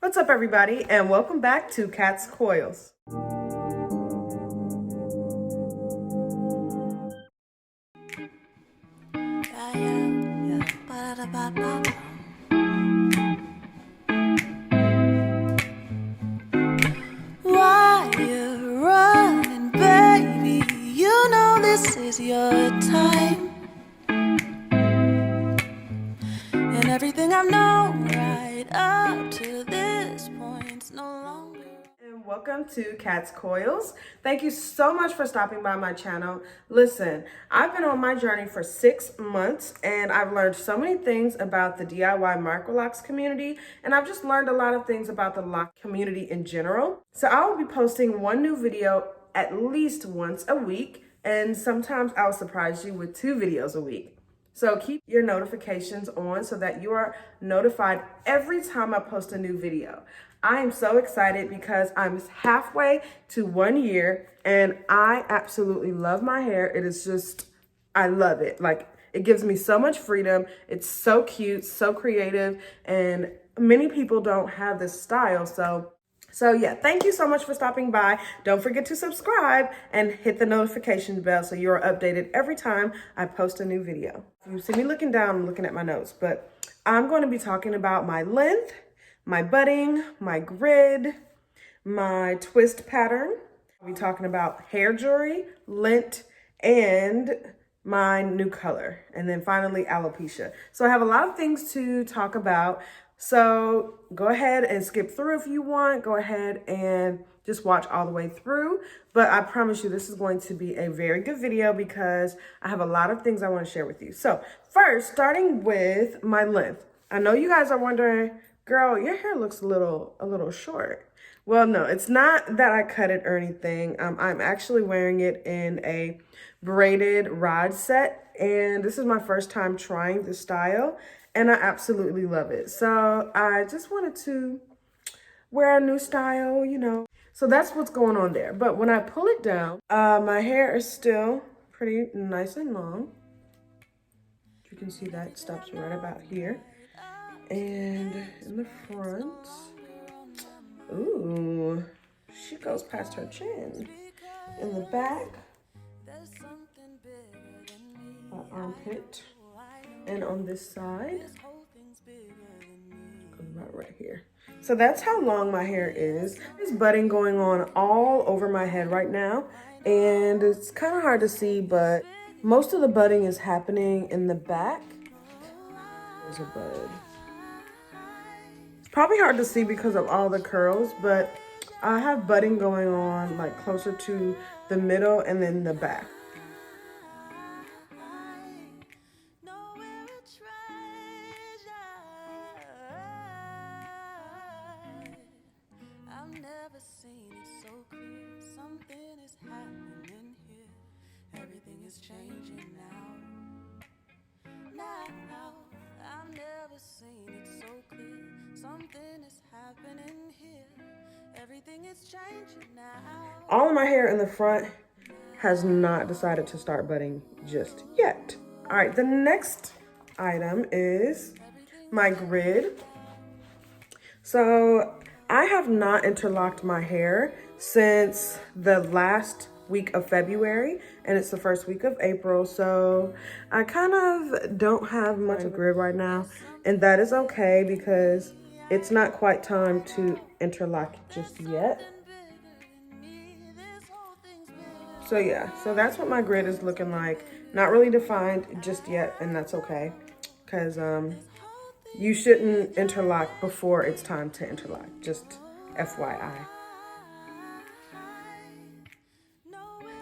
What's up, everybody, and welcome back to Cat's Coils. Why you running, baby? You know this is your time. And everything I've known right up to this point's no longer. And welcome to Cat's Coils. Thank you so much for stopping by my channel. Listen, I've been on my journey for 6 months and I've learned so many things about the DIY Microlocs community, and I've just learned a lot of things about the lock community in general. So I will be posting one new video at least once a week, and sometimes I'll surprise you with 2 videos a week. So keep your notifications on so that you are notified every time I post a new video. I am so excited because I'm halfway to 1 year and I absolutely love my hair. It is just, I love it. Like, it gives me so much freedom. It's so cute, so creative, and many people don't have this style. So yeah, thank you so much for stopping by. Don't forget to subscribe and hit the notification bell so you're updated every time I post a new video. You see me looking down, I'm looking at my notes, but I'm going to be talking about my length, my budding, my grid, my twist pattern. I'll be talking about hair jewelry, lint, and my new color, and then finally alopecia. So I have a lot of things to talk about. So go ahead and skip through if you want. Go ahead and just watch all the way through. But I promise you this is going to be a very good video because I have a lot of things I want to share with you. So first, starting with my length. I know you guys are wondering, girl, your hair looks a little short. Well, no, it's not that I cut it or anything. I'm actually wearing it in a braided rod set, and this is my first time trying this style, and I absolutely love it. So I just wanted to wear a new style, you know. So that's what's going on there. But when I pull it down, my hair is still pretty nice and long. You can see that it stops right about here. And in the front, ooh, she goes past her chin. In the back, my armpit. And on this side, goes about right here. So that's how long my hair is. There's budding going on all over my head right now. And it's kind of hard to see, but most of the budding is happening in the back. There's a bud. It's probably hard to see because of all the curls, but I have budding going on like closer to the middle and then the back. Changing now. I've never seen it so clear. Something is happening here. Everything is changing now. All of my hair in the front has not decided to start budding just yet. All right, the next item is my grid. So I have not interlocked my hair since the last week of February, and it's the first week of April, so I kind of don't have much grid right now, and that is okay because it's not quite time to interlock just yet. So yeah, so that's what my grid is looking like. Not really defined just yet, and that's okay because you shouldn't interlock before it's time to interlock, just FYI.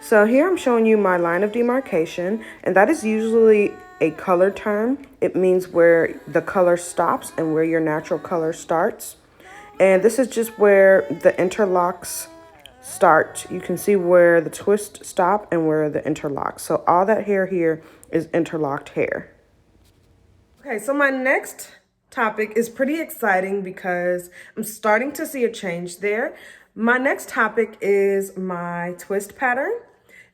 So here I'm showing you my line of demarcation, and that is usually a color term. It means where the color stops and where your natural color starts. And this is just where the interlocks start. You can see where the twists stop and where the interlocks. So all that hair here is interlocked hair. Okay, so my next topic is pretty exciting because I'm starting to see a change there. My next topic is my twist pattern.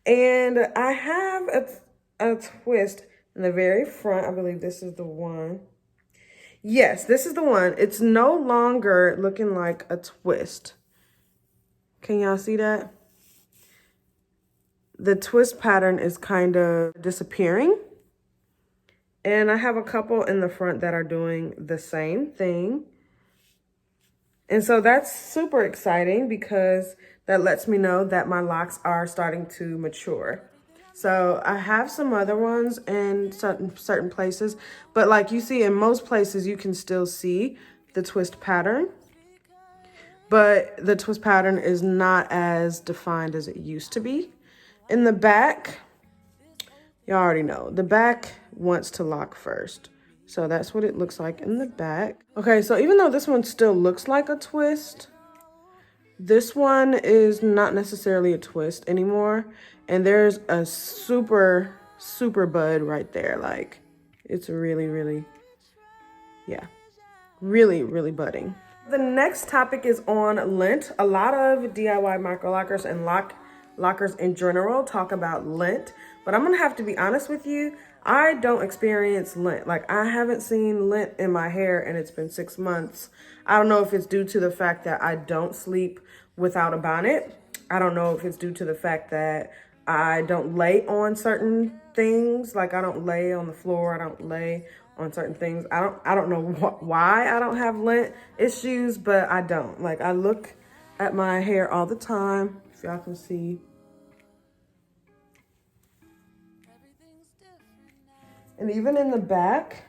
And I have a twist in the very front. I believe this is the one. Yes, this is the one. It's no longer looking like a twist. Can y'all see that? The twist pattern is kind of disappearing. And I have a couple in the front that are doing the same thing. And so that's super exciting because that lets me know that my locks are starting to mature. So I have some other ones in certain places, but like you see in most places, you can still see the twist pattern, but the twist pattern is not as defined as it used to be. In the back, you already know, the back wants to lock first. So that's what it looks like in the back. Okay, so even though this one still looks like a twist, this one is not necessarily a twist anymore. And there's a super, super bud right there. Like, it's really, really, yeah, really, really budding. The next topic is on lint. A lot of DIY micro lockers and lockers in general talk about lint, but I'm gonna have to be honest with you. I don't experience lint. Like, I haven't seen lint in my hair and it's been 6 months. I don't know if it's due to the fact that I don't sleep without a bonnet. I don't know if it's due to the fact that I don't lay on certain things. Like, I don't lay on the floor. I don't lay on certain things. I don't know why I don't have lint issues, but I don't. Like, I look at my hair all the time, if y'all can see. And even in the back,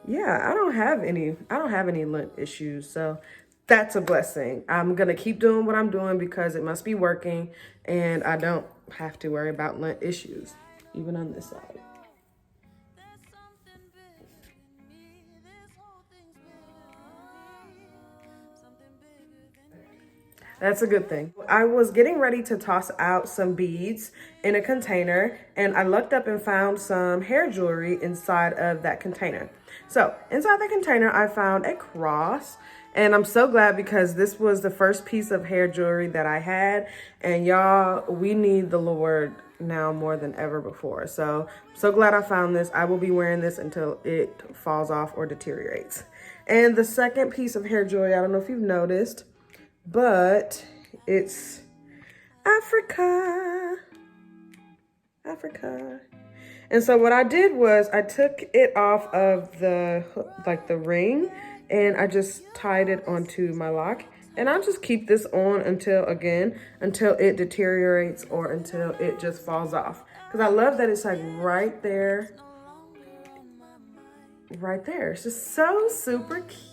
yeah, I don't have any lint issues. So that's a blessing. I'm going to keep doing what I'm doing because it must be working and I don't have to worry about lint issues, even on this side. That's a good thing. I was getting ready to toss out some beads in a container and I looked up and found some hair jewelry inside of that container. So inside the container, I found a cross and I'm so glad because this was the first piece of hair jewelry that I had. And y'all, we need the Lord now more than ever before. So I'm so glad I found this. I will be wearing this until it falls off or deteriorates. And the second piece of hair jewelry, I don't know if you've noticed, but it's Africa. And so what I did was I took it off of the ring and I just tied it onto my lock. And I'll just keep this on until it deteriorates or until it just falls off. Because I love that it's like right there. It's just so super cute.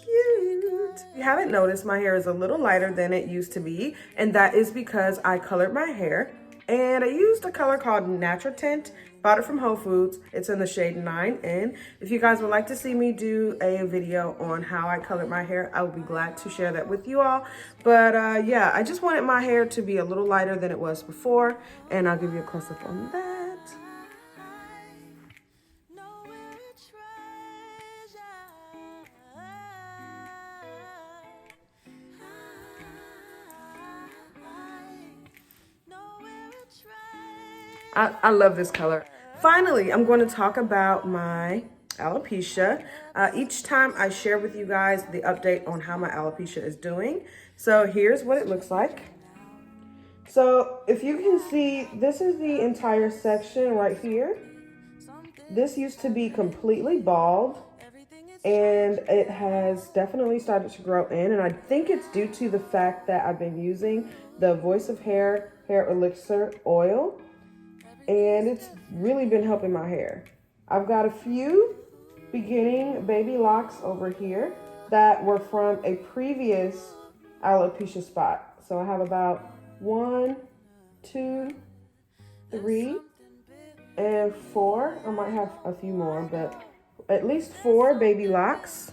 If you haven't noticed, my hair is a little lighter than it used to be, and that is because I colored my hair and I used a color called Natural Tint. Bought it from Whole Foods. It's in the shade 9N. If you guys would like to see me do a video on how I colored my hair, I would be glad to share that with you all. But yeah, I just wanted my hair to be a little lighter than it was before, and I'll give you a close-up on that. I love this color. Finally, I'm going to talk about my alopecia. Each time I share with you guys the update on how my alopecia is doing. So here's what it looks like. So if you can see, this is the entire section right here. This used to be completely bald and it has definitely started to grow in. And I think it's due to the fact that I've been using the Voice of Hair Elixir oil. And it's really been helping my hair. I've got a few beginning baby locks over here that were from a previous alopecia spot. So I have about 1, 2, 3, and 4. I might have a few more, but at least 4 baby locks.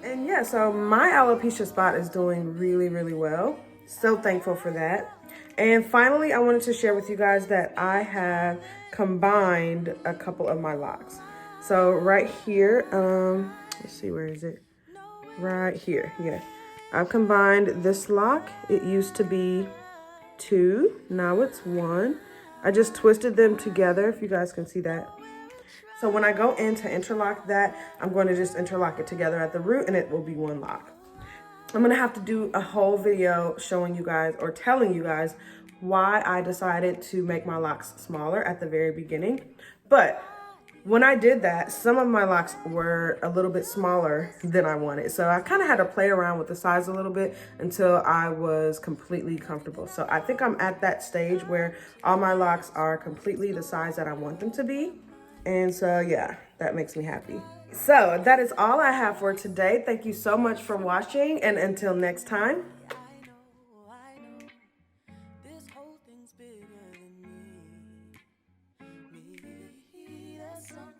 And yeah, so my alopecia spot is doing really, really well. So thankful for that. And finally, I wanted to share with you guys that I have combined a couple of my locks. So right here, let's see, where is it? Right here, yeah. I've combined this lock. It used to be 2, now it's 1. I just twisted them together, if you guys can see that. So when I go in to interlock that, I'm going to just interlock it together at the root and it will be one lock. I'm gonna have to do a whole video showing you guys or telling you guys why I decided to make my locks smaller at the very beginning. But when I did that, some of my locks were a little bit smaller than I wanted. So I kind of had to play around with the size a little bit until I was completely comfortable. So I think I'm at that stage where all my locks are completely the size that I want them to be. And so yeah, that makes me happy. So that is all I have for today. Thank you so much for watching, and until next time. I know, this whole thing's bigger than me. There's something